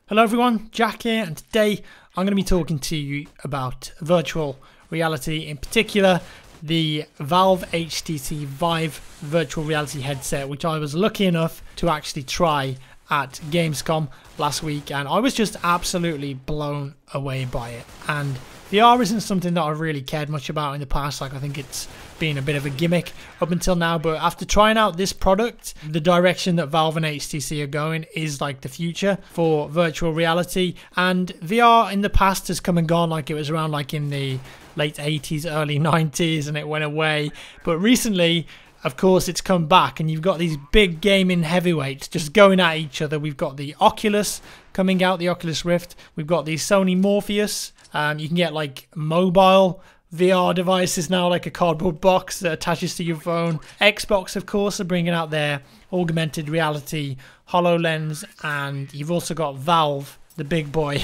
Hello everyone, Jack here, and today I'm going to be talking to you about virtual reality, in particular the Valve HTC Vive virtual reality headset, which I was lucky enough to actually try at Gamescom last week, and I was just absolutely blown away by it. And VR isn't something that I've really cared much about in the past. Like, I think it's been a bit of a gimmick up until now, but after trying out this product, the direction that Valve and HTC are going is like the future for virtual reality. And VR in the past has come and gone. Like, it was around like in the late 80s, early 90s, and it went away. But recently, of course, it's come back, and you've got these big gaming heavyweights just going at each other. We've got the Oculus coming out, the Oculus Rift. We've got the Sony Morpheus. You can get like mobile VR devices now, like a cardboard box that attaches to your phone. Xbox, of course, are bringing out their augmented reality HoloLens, and you've also got Valve, the big boy,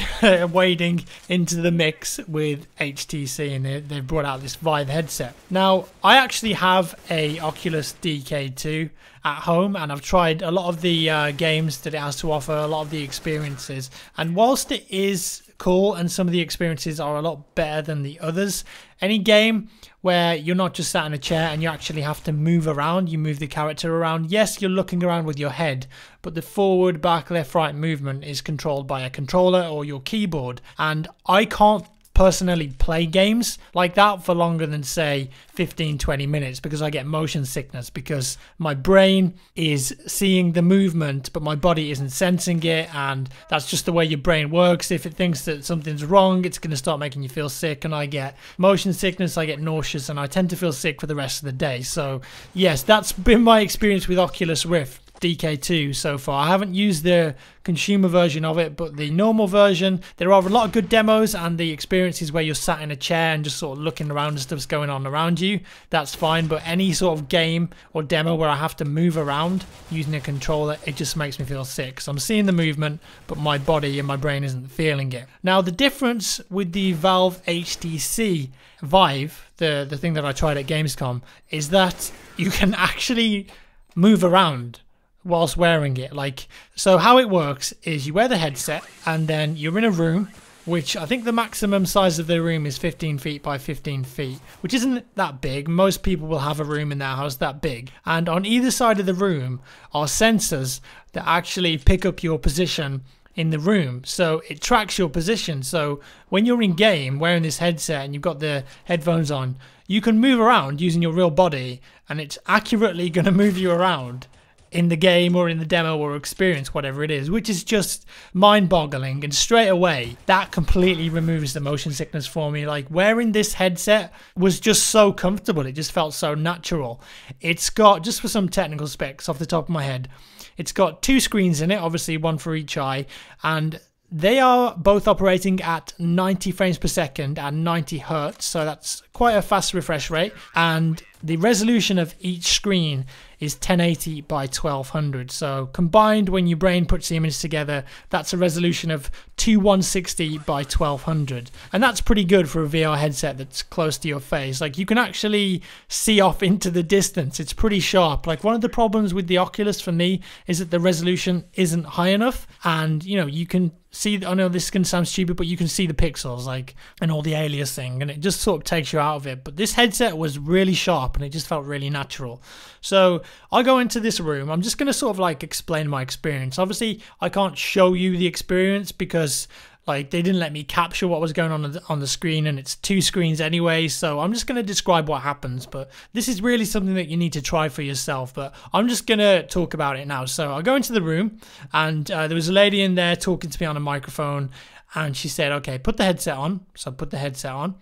wading into the mix with HTC, and they've brought out this Vive headset. Now, I actually have a Oculus DK2 at home, and I've tried a lot of the games that it has to offer, a lot of the experiences, and whilst it is cool and some of the experiences are a lot better than the others, any game where you're not just sat in a chair and you actually have to move around, you move the character around. Yes, you're looking around with your head, but the forward, back, left, right movement is controlled by a controller or your keyboard. And I can't personally play games like that for longer than, say, 15-20 minutes because I get motion sickness, because my brain is seeing the movement but my body isn't sensing it, and that's just the way your brain works. If it thinks that something's wrong, it's going to start making you feel sick, and I get motion sickness, I get nauseous, and I tend to feel sick for the rest of the day. So yes, that's been my experience with Oculus Rift DK2 so far. I haven't used the consumer version of it, but the normal version, there are a lot of good demos, and the experiences where you're sat in a chair and just sort of looking around and stuff's going on around you, that's fine. But any sort of game or demo where I have to move around using a controller, it just makes me feel sick. So I'm seeing the movement, but my body and my brain isn't feeling it. Now, the difference with the Valve HTC Vive, the thing that I tried at Gamescom, is that you can actually move around whilst wearing it. Like, so how it works is you wear the headset and then you're in a room, which I think the maximum size of the room is 15 feet by 15 feet, which isn't that big. Most people will have a room in their house that big. And on either side of the room are sensors that actually pick up your position in the room, so it tracks your position. So when you're in game wearing this headset and you've got the headphones on, you can move around using your real body, and it's accurately going to move you around in the game or in the demo or experience, whatever it is, which is just mind-boggling. And straight away, that completely removes the motion sickness for me. Like, wearing this headset was just so comfortable. It just felt so natural. It's got, just for some technical specs off the top of my head, it's got 2 screens in it, obviously one for each eye, and they are both operating at 90 frames per second and 90 hertz, so that's quite a fast refresh rate. And the resolution of each screen is 1080 by 1200. So combined, when your brain puts the image together, that's a resolution of 2160 by 1200. And that's pretty good for a VR headset that's close to your face. Like, you can actually see off into the distance. It's pretty sharp. Like, one of the problems with the Oculus for me is that the resolution isn't high enough. And, you know, you can see, I know this can sound stupid, but you can see the pixels, like, and all the aliasing, and it just sort of takes you out of it. But this headset was really sharp and it just felt really natural. So I go into this room. I'm just going to sort of like explain my experience. Obviously, I can't show you the experience because, like, they didn't let me capture what was going on the screen, and it's 2 screens anyway, so I'm just going to describe what happens. But this is really something that you need to try for yourself, but I'm just going to talk about it now. So I go into the room, and there was a lady in there talking to me on a microphone, and she said, okay, put the headset on. So I put the headset on,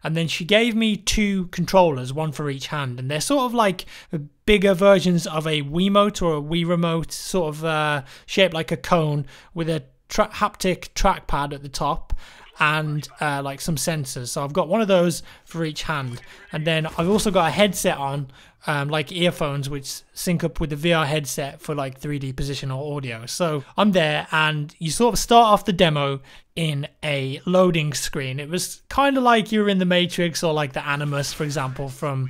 and then she gave me 2 controllers, one for each hand, and they're sort of like bigger versions of a Wiimote or a Wii Remote, sort of shaped like a cone with a haptic trackpad at the top, and like some sensors. So I've got one of those for each hand, and then I've also got a headset on, like earphones, which sync up with the VR headset for like 3D positional audio. So I'm there, and you sort of start off the demo in a loading screen. It was kind of like you're in the Matrix, or like the Animus, for example, from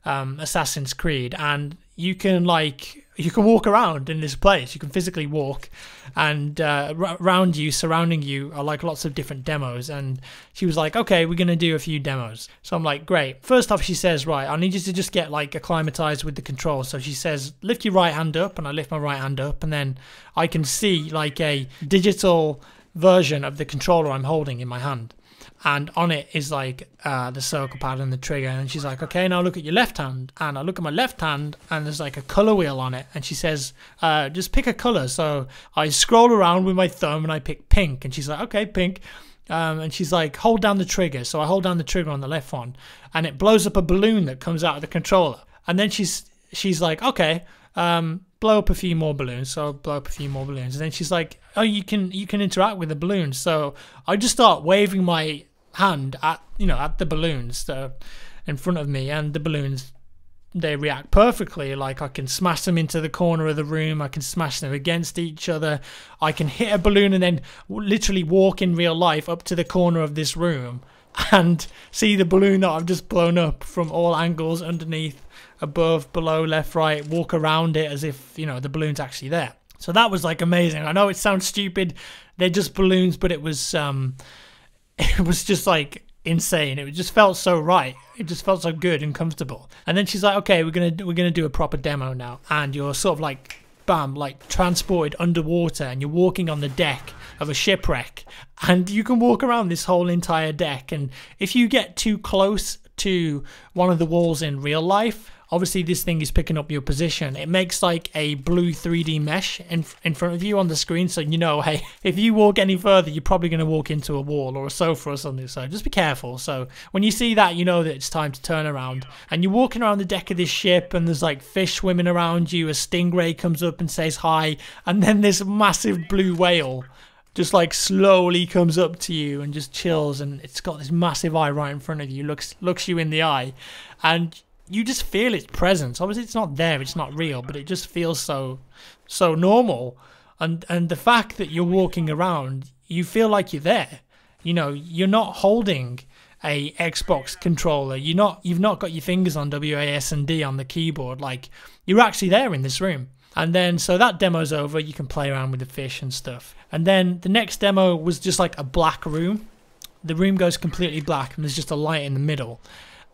Assassin's Creed, and you can like you can walk around in this place. You can physically walk, and around you, surrounding you, are like lots of different demos. And she was like, okay, we're gonna do a few demos. So I'm like, great. First off, she says, right, I need you to just get like acclimatized with the controls. So she says, lift your right hand up, and I lift my right hand up, and then I can see like a digital version of the controller I'm holding in my hand. And on it is like the circle pad and the trigger. And she's like, okay, now look at your left hand. And I look at my left hand, and there's like a color wheel on it. And she says, just pick a color. So I scroll around with my thumb and I pick pink. And she's like, okay, pink. And she's like, hold down the trigger. So I hold down the trigger on the left one, and it blows up a balloon that comes out of the controller. And then she's like, okay, blow up a few more balloons. So I blow up a few more balloons. And then she's like, oh, you can interact with the balloons. So I just start waving my hand at the balloons that are in front of me, and the balloons, they react perfectly. Like, I can smash them into the corner of the room, I can smash them against each other, I can hit a balloon and then literally walk in real life up to the corner of this room and see the balloon that I've just blown up from all angles, underneath, above, below, left, right, walk around it as if the balloon's actually there. So that was like amazing. I know it sounds stupid, they're just balloons, but it was just like insane. It just felt so right. It just felt so good and comfortable. And then she's like, okay, we're gonna do a proper demo now, and you're sort of like, bam, like transported underwater, and you're walking on the deck of a shipwreck, and you can walk around this whole entire deck. And if you get too close to one of the walls in real life, obviously this thing is picking up your position. It makes like a blue 3D mesh in front of you on the screen, so hey, if you walk any further, you're probably going to walk into a wall or a sofa or something, so just be careful. So when you see that, you know that it's time to turn around. And you're walking around the deck of this ship, and there's like fish swimming around you, a stingray comes up and says hi, and then this massive blue whale just like slowly comes up to you and just chills, and it's got this massive eye right in front of you, looks you in the eye, and you just feel its presence. Obviously it's not there, it's not real, but it just feels so normal. And the fact that you're walking around, you feel like you're there. You're not holding a Xbox controller, you've not got your fingers on WAS and D on the keyboard, like you're actually there in this room. And then so that demo's over, you can play around with the fish and stuff. And then the next demo was just like a black room. The room goes completely black, and there's just a light in the middle.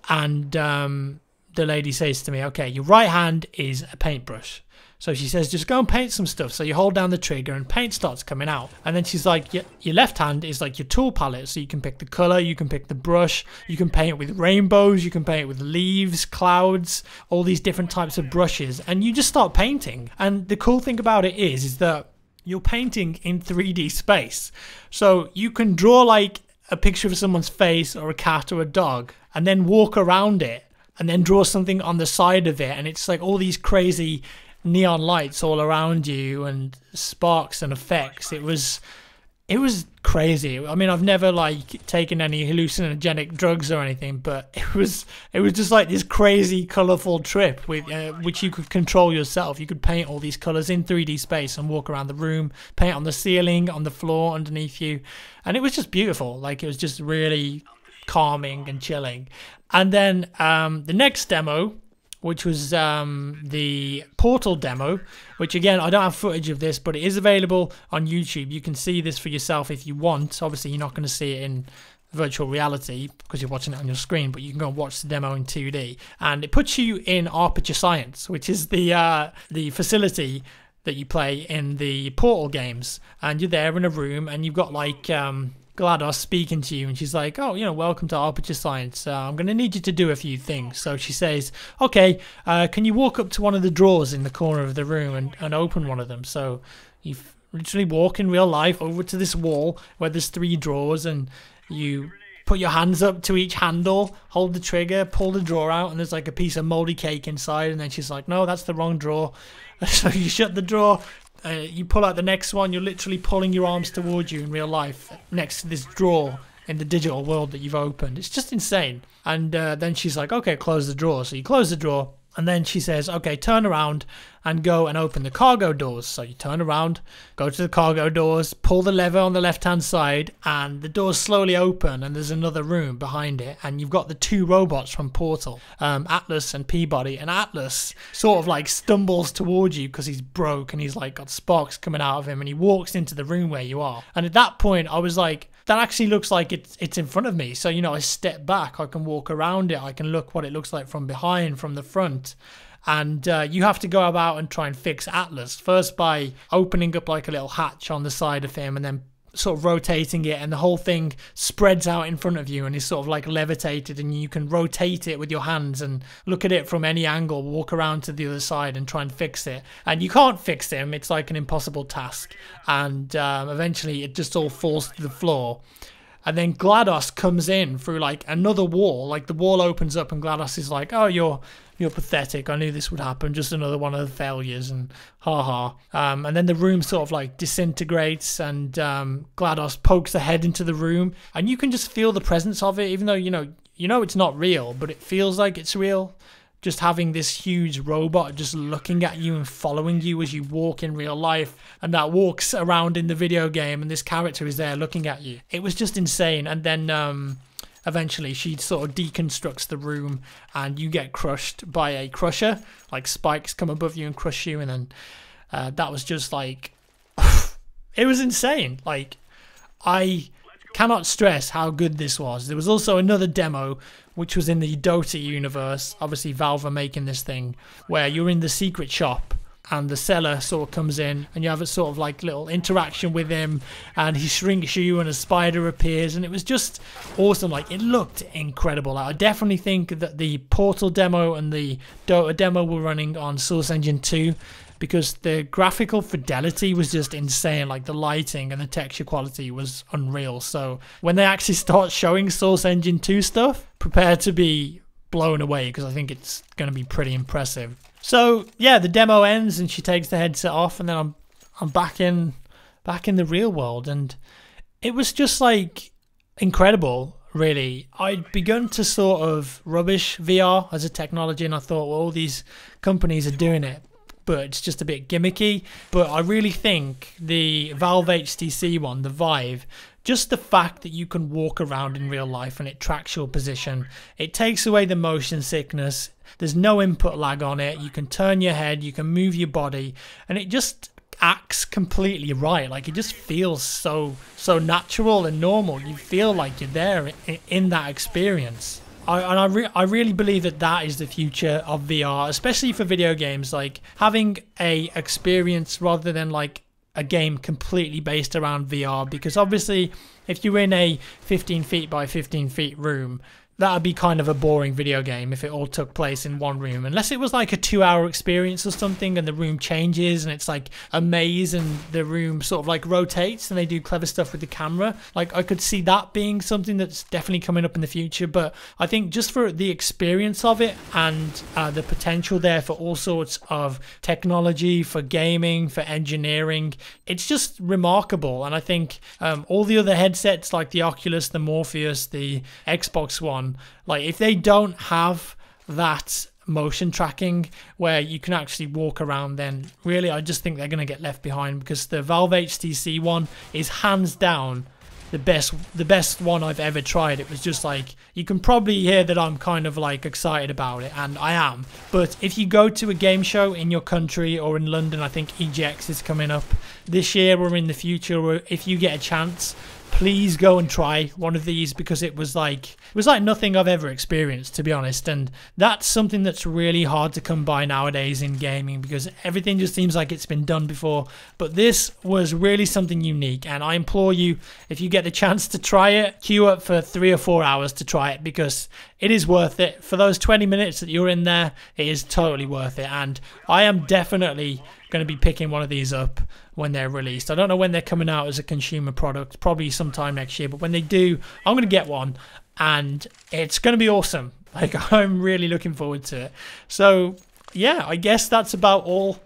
And the lady says to me, okay, your right hand is a paintbrush. So she says, just go and paint some stuff. So you hold down the trigger and paint starts coming out. And then she's like, your left hand is like your tool palette. So you can pick the color, you can pick the brush, you can paint with rainbows, you can paint with leaves, clouds, all these different types of brushes. And you just start painting. And the cool thing about it is that you're painting in 3D space. So you can draw like a picture of someone's face or a cat or a dog, and then walk around it, and then draw something on the side of it, and it's like all these crazy neon lights all around you and sparks and effects. It was crazy. I mean, I've never like taken any hallucinogenic drugs or anything, but it was just like this crazy colorful trip with which you could control yourself. You could paint all these colors in 3D space and walk around the room, paint on the ceiling, on the floor underneath you, and it was just beautiful. Like, it was just really calming and chilling. And then the next demo, which was the Portal demo, which again, I don't have footage of this, but it is available on YouTube. You can see this for yourself if you want. Obviously, you're not going to see it in virtual reality because you're watching it on your screen, but you can go and watch the demo in 2D. And it puts you in Aperture Science, which is the facility that you play in the Portal games. And you're there in a room, and you've got like GLaDOS speaking to you, and she's like, oh, welcome to Aperture Science. I'm going to need you to do a few things. So she says, okay, can you walk up to one of the drawers in the corner of the room and open one of them? So you literally walk in real life over to this wall where there's 3 drawers, and you put your hands up to each handle, hold the trigger, pull the drawer out, and there's like a piece of moldy cake inside. And then she's like, no, that's the wrong drawer. So you shut the drawer, you pull out the next one, you're literally pulling your arms towards you in real life next to this drawer in the digital world that you've opened. It's just insane. And then she's like, okay, close the drawer. So you close the drawer, And then she says, okay, turn around and go and open the cargo doors. So you turn around, go to the cargo doors, pull the lever on the left-hand side, and the doors slowly open, and there's another room behind it. And you've got the two robots from Portal, Atlas and Peabody. And Atlas sort of like stumbles towards you because he's broke and he's like got sparks coming out of him, and he walks into the room where you are. And at that point, I was like, that actually looks like it's in front of me. So, you know, I step back, I can walk around it, I can look what it looks like from behind, from the front. And you have to go about and try and fix Atlas, first by opening up like a little hatch on the side of him and then sort of rotating it, and the whole thing spreads out in front of you and is sort of like levitated, and you can rotate it with your hands and look at it from any angle, walk around to the other side and try and fix it. And you can't fix him, it's like an impossible task, and eventually it just all falls to the floor. And then GLaDOS comes in through like another wall, like the wall opens up and GLaDOS is like, oh, you're pathetic, I knew this would happen, just another one of the failures, and haha. And then the room sort of like disintegrates, and GLaDOS pokes a head into the room, and you can just feel the presence of it, even though you know it's not real, but it feels like it's real. Just having this huge robot just looking at you and following you as you walk in real life, and that walks around in the video game, and this character is there looking at you. It was just insane. And then eventually she sort of deconstructs the room and you get crushed by a crusher, like spikes come above you and crush you. And then that was just like it was insane. Like, I cannot stress how good this was. There was also another demo which was in the DOTA universe. Obviously Valve are making this thing where you're in the secret shop and the seller sort of comes in and you have a sort of like little interaction with him, and he shrinks you and a spider appears, and it was just awesome. Like, it looked incredible. Like, I definitely think that the Portal demo and the DOTA demo were running on Source Engine 2, because the graphical fidelity was just insane. Like, the lighting and the texture quality was unreal. So when they actually start showing Source Engine 2 stuff, prepare to be blown away, because I think it's going to be pretty impressive. So yeah, the demo ends and she takes the headset off, and then I'm back in the real world, and it was just like incredible, really. I'd begun to sort of rubbish VR as a technology, and I thought, well, all these companies are doing it, but it's just a bit gimmicky. But I really think the Valve HTC one, the Vive, just the fact that you can walk around in real life and it tracks your position, it takes away the motion sickness. There's no input lag on it. You can turn your head, you can move your body, and it just acts completely right. Like, it just feels so natural and normal. You feel like you're there in that experience. I really believe that is the future of VR, especially for video games. Like, having a experience rather than like a game completely based around VR, because obviously if you're in a 15 feet by 15 feet room, that would be kind of a boring video game if it all took place in one room, unless it was like a 2-hour experience or something and the room changes and it's like a maze and the room sort of like rotates and they do clever stuff with the camera. Like, I could see that being something that's definitely coming up in the future, but I think just for the experience of it and the potential there for all sorts of technology, for gaming, for engineering, it's just remarkable. And I think all the other headsets like the Oculus, the Morpheus, the Xbox One, like, if they don't have that motion tracking where you can actually walk around, then really I just think they're going to get left behind, because the Valve HTC one is hands down the best one I've ever tried. It was just like, you can probably hear that I'm kind of like excited about it, and I am. But if you go to a game show in your country or in London, I think EGX is coming up this year or in the future, or if you get a chance, please go and try one of these, because it was like nothing I've ever experienced, to be honest. And that's something that's really hard to come by nowadays in gaming, because everything just seems like it's been done before. But this was really something unique, and I implore you, if you get the chance to try it, queue up for 3 or 4 hours to try it, because it is worth it. For those 20 minutes that you're in there, it is totally worth it. And I am definitely going to be picking one of these up when they're released. I don't know when they're coming out as a consumer product, probably sometime next year, but when they do, I'm going to get one, and it's going to be awesome. Like, I'm really looking forward to it. So yeah, I guess that's about all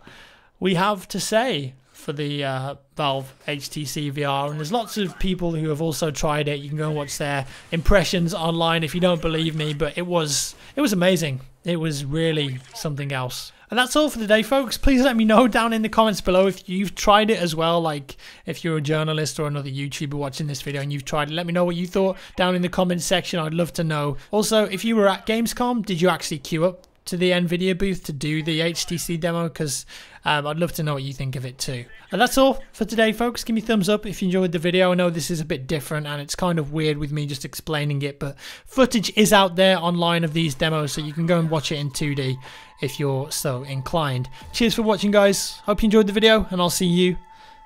we have to say for the Valve HTC VR, and there's lots of people who have also tried it. You can go and watch their impressions online if you don't believe me, but it was amazing. it was really something else. And that's all for today, folks. Please let me know down in the comments below if you've tried it as well. Like, if you're a journalist or another YouTuber watching this video and you've tried it, let me know what you thought down in the comments section. I'd love to know. Also, if you were at Gamescom, did you actually queue up to the NVIDIA booth to do the HTC demo? Because I'd love to know what you think of it too. And that's all for today, folks. Give me a thumbs up if you enjoyed the video. I know this is a bit different and it's kind of weird with me just explaining it, but footage is out there online of these demos, so you can go and watch it in 2D if you're so inclined. Cheers for watching, guys. Hope you enjoyed the video, and I'll see you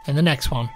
in the next one.